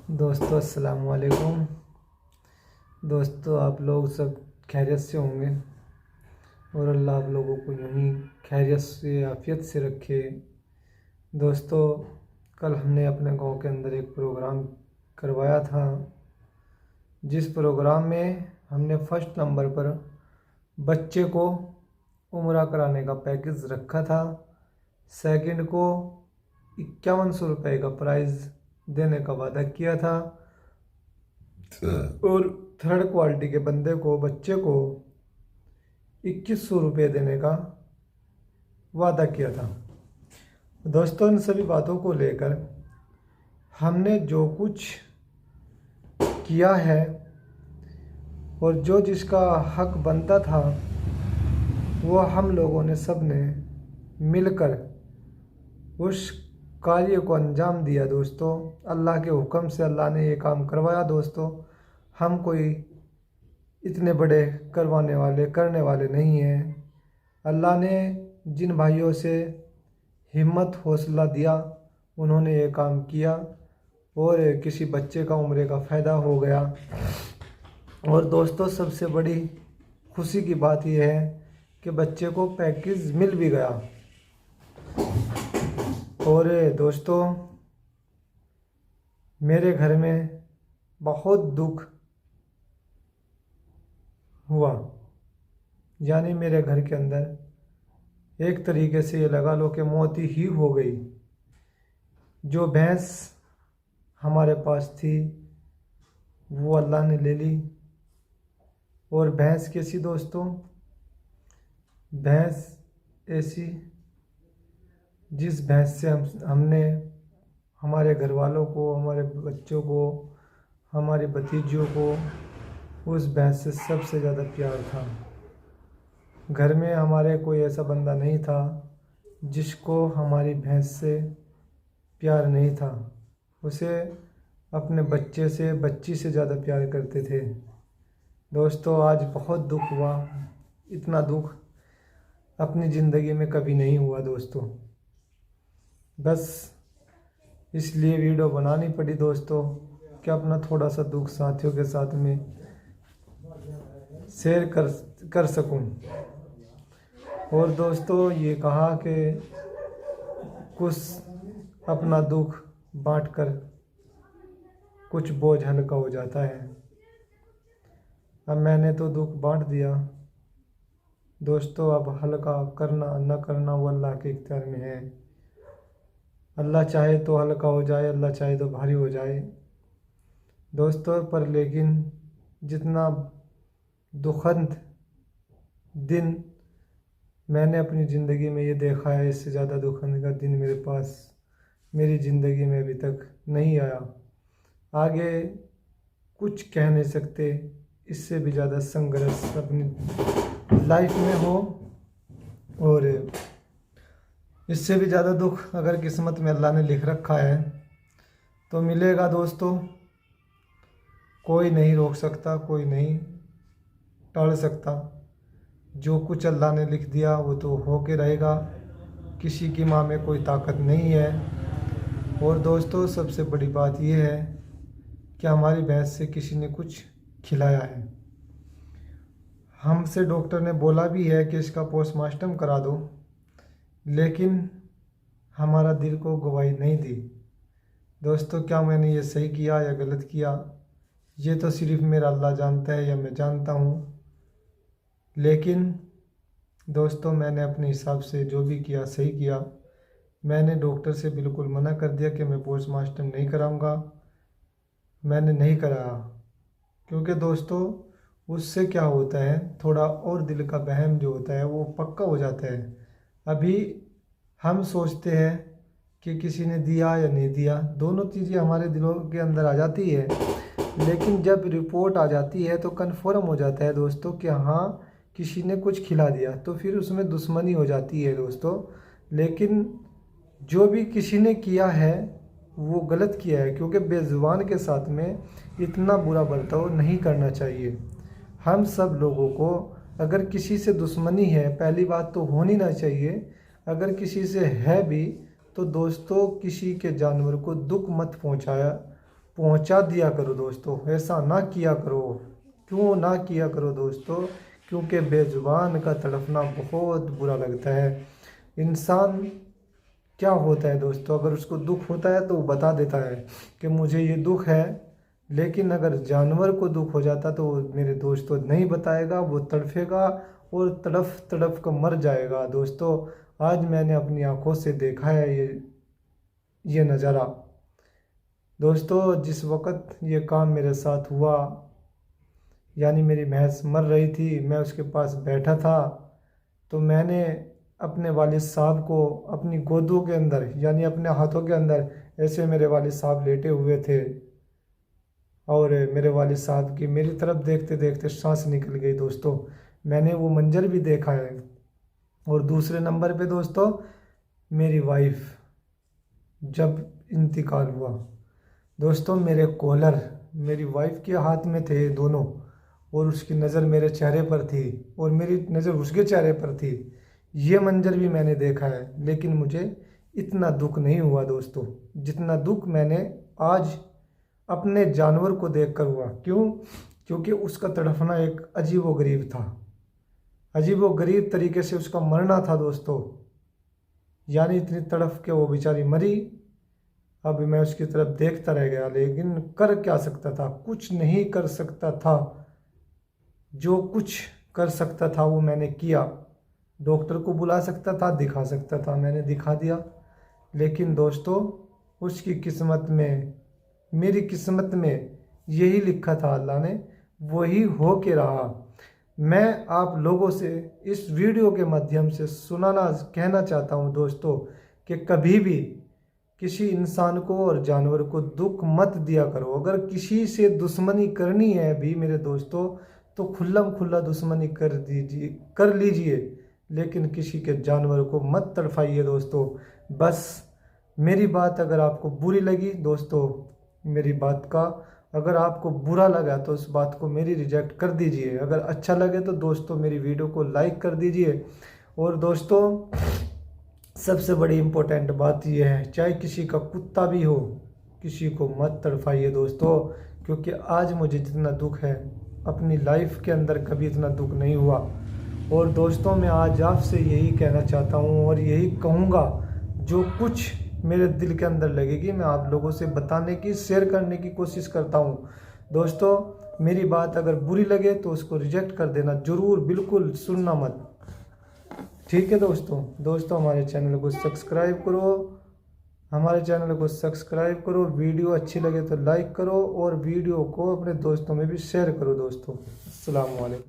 दोस्तों अस्सलाम वालेकुम। दोस्तों आप लोग सब खैरियत से होंगे और अल्लाह आप लोगों को यूं ही खैरियत से आफियत से रखे। दोस्तों कल हमने अपने गांव के अंदर एक प्रोग्राम करवाया था, जिस प्रोग्राम में हमने फर्स्ट नंबर पर बच्चे को उम्रा कराने का पैकेज रखा था। सेकंड को 5100 रुपये का प्राइज़ देने का वादा किया था और थर्ड क्वालिटी के बच्चे को 2100 रुपये देने का वादा किया था। दोस्तों इन सभी बातों को लेकर हमने जो कुछ किया है और जो जिसका हक बनता था वो हम लोगों ने सब ने मिलकर उस कार्य को अंजाम दिया। दोस्तों अल्लाह के हुक्म से अल्लाह ने ये काम करवाया। दोस्तों हम कोई इतने बड़े करने वाले नहीं हैं। अल्लाह ने जिन भाइयों से हिम्मत हौसला दिया उन्होंने ये काम किया और किसी बच्चे का उम्रे का फ़ायदा हो गया। और दोस्तों सबसे बड़ी खुशी की बात यह है कि बच्चे को पैकेज मिल भी गया। और दोस्तों मेरे घर में बहुत दुख हुआ, यानी मेरे घर के अंदर एक तरीके से ये लगा लो कि मौत ही हो गई। जो भैंस हमारे पास थी वो अल्लाह ने ले ली। और भैंस कैसी दोस्तों? भैंस ऐसी जिस भैंस से हमने हमारे घर वालों को, हमारे बच्चों को, हमारी भतीजियों को उस भैंस से सबसे ज़्यादा प्यार था। घर में हमारे कोई ऐसा बंदा नहीं था जिसको हमारी भैंस से प्यार नहीं था। उसे अपने बच्चे से, बच्ची से ज़्यादा प्यार करते थे। दोस्तों आज बहुत दुख हुआ, इतना दुख अपनी ज़िंदगी में कभी नहीं हुआ दोस्तों। बस इसलिए वीडियो बनानी पड़ी दोस्तों कि अपना थोड़ा सा दुख साथियों के साथ में शेयर कर सकूं। और दोस्तों ये कहा कि कुछ अपना दुख बांटकर कुछ बोझ हल्का हो जाता है। अब मैंने तो दुख बांट दिया दोस्तों, अब हल्का करना न करना वो अल्लाह के इख्तियार में है। अल्लाह चाहे तो हल्का हो जाए, अल्लाह चाहे तो भारी हो जाए दोस्तों। पर लेकिन जितना दुखद दिन मैंने अपनी ज़िंदगी में ये देखा है, इससे ज़्यादा दुखद का दिन मेरी ज़िंदगी में अभी तक नहीं आया। आगे कुछ कह नहीं सकते, इससे भी ज़्यादा संघर्ष अपनी लाइफ में हो और इससे भी ज़्यादा दुख अगर किस्मत में अल्लाह ने लिख रखा है तो मिलेगा दोस्तों। कोई नहीं रोक सकता, कोई नहीं टाल सकता। जो कुछ अल्लाह ने लिख दिया वो तो हो के रहेगा। किसी की माँ में कोई ताकत नहीं है। और दोस्तों सबसे बड़ी बात यह है कि हमारी भैंस से किसी ने कुछ खिलाया है। हमसे डॉक्टर ने बोला भी है कि इसका पोस्टमार्टम करा दो, लेकिन हमारा दिल को गवाही नहीं दी। दोस्तों क्या मैंने ये सही किया या गलत किया ये तो सिर्फ मेरा अल्लाह जानता है या मैं जानता हूँ। लेकिन दोस्तों मैंने अपने हिसाब से जो भी किया सही किया। मैंने डॉक्टर से बिल्कुल मना कर दिया कि मैं पोस्टमार्टम नहीं कराऊंगा। मैंने नहीं कराया क्योंकि दोस्तों उससे क्या होता है, थोड़ा और दिल का वहम जो होता है वो पक्का हो जाता है। अभी हम सोचते हैं कि किसी ने दिया या नहीं दिया, दोनों चीज़ें हमारे दिलों के अंदर आ जाती है। लेकिन जब रिपोर्ट आ जाती है तो कन्फर्म हो जाता है दोस्तों कि हाँ किसी ने कुछ खिला दिया, तो फिर उसमें दुश्मनी हो जाती है दोस्तों। लेकिन जो भी किसी ने किया है वो गलत किया है, क्योंकि बेज़ुबान के साथ में इतना बुरा बर्ताव नहीं करना चाहिए। हम सब लोगों को अगर किसी से दुश्मनी है, पहली बात तो होनी ना चाहिए। अगर किसी से है भी तो दोस्तों किसी के जानवर को दुख मत पहुंचाया पहुंचा दिया करो दोस्तों, ऐसा ना किया करो। क्यों ना किया करो दोस्तों? क्योंकि बेजुबान का तड़पना बहुत बुरा लगता है। इंसान क्या होता है दोस्तों, अगर उसको दुख होता है तो वो बता देता है कि मुझे ये दुख है, लेकिन अगर जानवर को दुख हो जाता तो वो मेरे दोस्तों नहीं बताएगा, वो तड़फेगा और तड़फ तड़फ कर मर जाएगा। दोस्तों आज मैंने अपनी आंखों से देखा है ये नज़ारा। दोस्तों जिस वक़्त ये काम मेरे साथ हुआ, यानी मेरी भैंस मर रही थी, मैं उसके पास बैठा था, तो मैंने अपने वालिद साहब को अपनी गोदों के अंदर यानी अपने हाथों के अंदर, ऐसे मेरे वालिद साहब लेटे हुए थे और मेरे वालिद साहब की मेरी तरफ देखते देखते सांस निकल गई। दोस्तों मैंने वो मंजर भी देखा है। और दूसरे नंबर पे दोस्तों मेरी वाइफ जब इंतकाल हुआ, दोस्तों मेरे कॉलर मेरी वाइफ के हाथ में थे दोनों, और उसकी नज़र मेरे चेहरे पर थी और मेरी नज़र उसके चेहरे पर थी। ये मंजर भी मैंने देखा है, लेकिन मुझे इतना दुख नहीं हुआ दोस्तों जितना दुख मैंने आज अपने जानवर को देखकर हुआ। क्यों? क्योंकि उसका तड़फना एक अजीब व गरीब था, अजीब व गरीब तरीके से उसका मरना था दोस्तों। यानी इतनी तड़फ के वो बेचारी मरी। अब मैं उसकी तरफ देखता रह गया, लेकिन कर क्या सकता था? कुछ नहीं कर सकता था। जो कुछ कर सकता था वो मैंने किया। डॉक्टर को बुला सकता था, दिखा सकता था, मैंने दिखा दिया। लेकिन दोस्तों उसकी किस्मत में, मेरी किस्मत में यही लिखा था अल्लाह ने, वही हो के रहा। मैं आप लोगों से इस वीडियो के माध्यम से कहना चाहता हूँ दोस्तों कि कभी भी किसी इंसान को और जानवर को दुख मत दिया करो। अगर किसी से दुश्मनी करनी है भी मेरे दोस्तों तो खुल्लम खुल्ला दुश्मनी कर लीजिए, लेकिन किसी के जानवर को मत तड़फाइए दोस्तों। बस मेरी बात अगर आपको बुरी लगी दोस्तों, मेरी बात का अगर आपको बुरा लगा तो उस बात को मेरी रिजेक्ट कर दीजिए। अगर अच्छा लगे तो दोस्तों मेरी वीडियो को लाइक कर दीजिए। और दोस्तों सबसे बड़ी इम्पोर्टेंट बात यह है, चाहे किसी का कुत्ता भी हो, किसी को मत तड़फाइए दोस्तों। क्योंकि आज मुझे जितना दुख है अपनी लाइफ के अंदर कभी इतना दुख नहीं हुआ। और दोस्तों मैं आज आपसे यही कहना चाहता हूँ और यही कहूँगा, जो कुछ मेरे दिल के अंदर लगेगी मैं आप लोगों से बताने की, शेयर करने की कोशिश करता हूँ। दोस्तों मेरी बात अगर बुरी लगे तो उसको रिजेक्ट कर देना ज़रूर, बिल्कुल सुनना मत। ठीक है दोस्तों हमारे चैनल को सब्सक्राइब करो, वीडियो अच्छी लगे तो लाइक करो और वीडियो को अपने दोस्तों में भी शेयर करो दोस्तों। अस्सलाम वालेकुम।